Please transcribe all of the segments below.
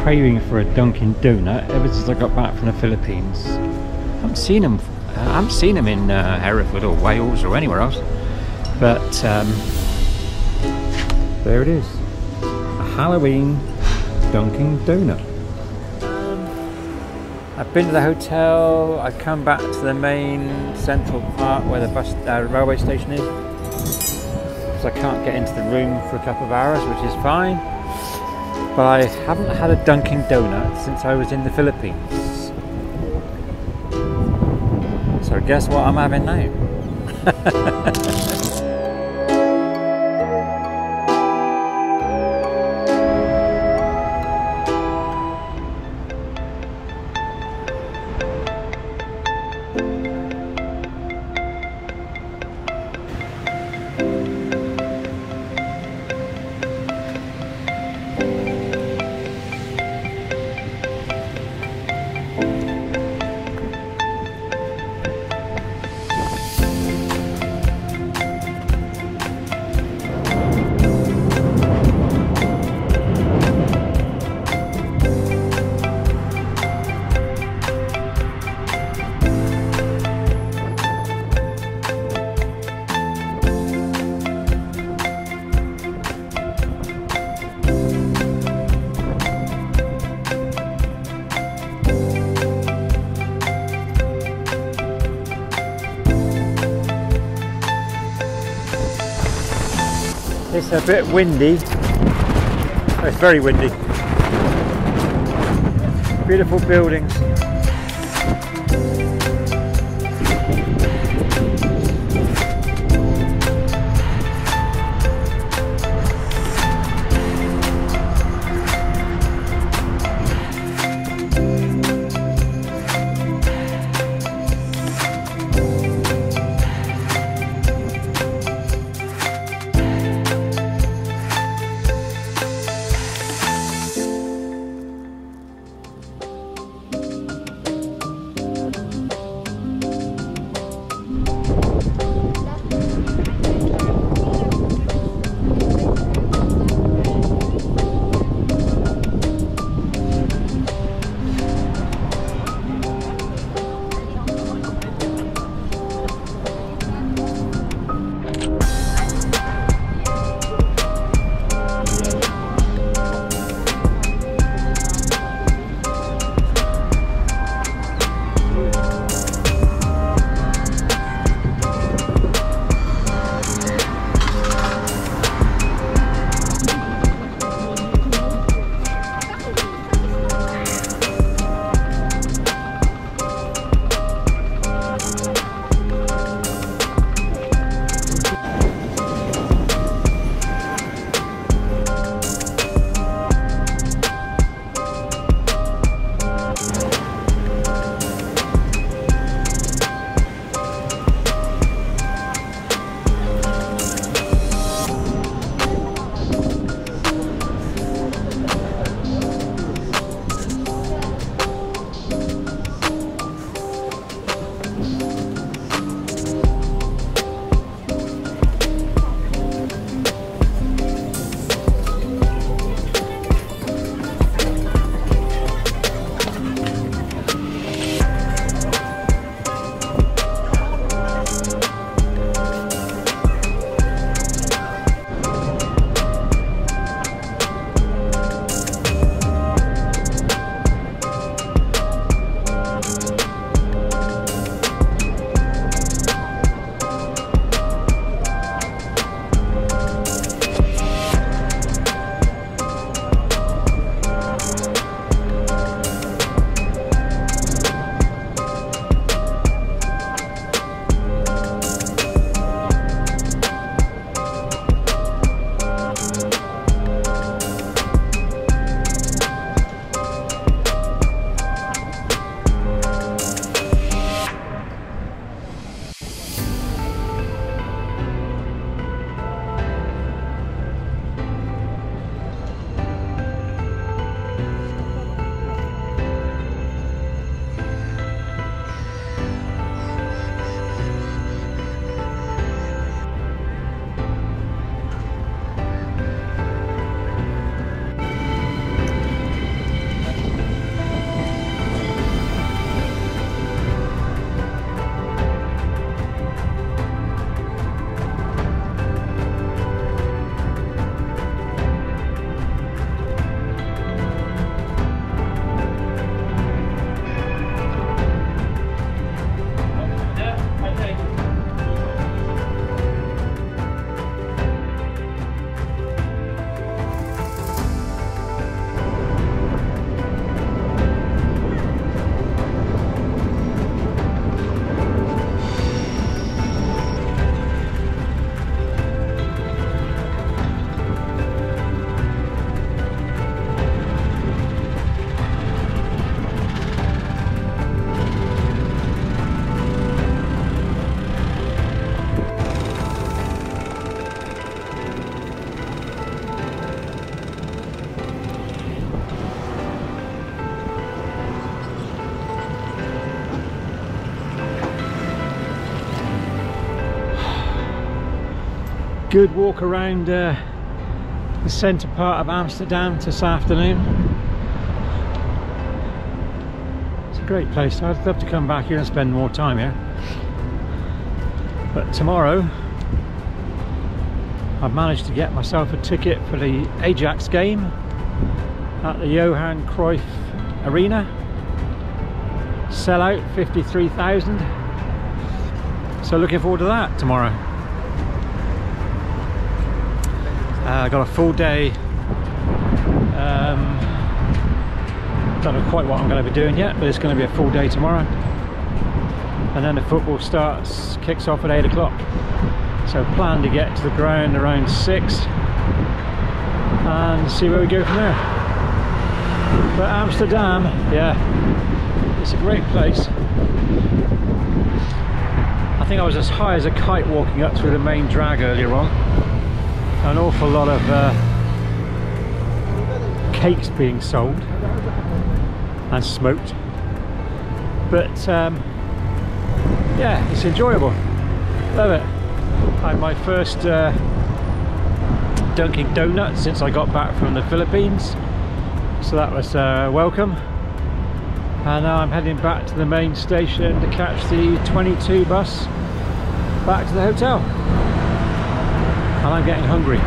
craving for a Dunkin' Donut ever since I got back from the Philippines. I haven't seen them in Hereford or Wales or anywhere else. But there it is, a Halloween Dunkin' Donut. I've been to the hotel. I've come back to the main central part where the railway station is. So I can't get into the room for a couple of hours, which is fine. But I haven't had a Dunkin' Donut since I was in the Philippines. So guess what I'm having now? It's a bit windy. Oh, it's very windy. Beautiful buildings. good walk around the centre part of Amsterdam this afternoon. It's a great place. I'd love to come back here and spend more time here. But tomorrow I've managed to get myself a ticket for the Ajax game at the Johan Cruyff Arena. Sellout 53,000. So looking forward to that tomorrow. I got a full day. Don't know quite what I'm going to be doing yet, but it's going to be a full day tomorrow. And then the football kicks off at 8 o'clock. So plan to get to the ground around 6 and see where we go from there. But Amsterdam, yeah, it's a great place. I think I was as high as a kite walking up through the main drag earlier on. An awful lot of cakes being sold and smoked. But yeah, it's enjoyable. Love it. I had my first Dunkin' Donuts since I got back from the Philippines, so that was welcome. And now I'm heading back to the main station to catch the 22 bus back to the hotel. And I'm getting hungry.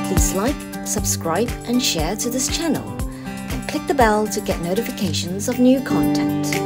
Please like, subscribe and share to this channel, and click the bell to get notifications of new content.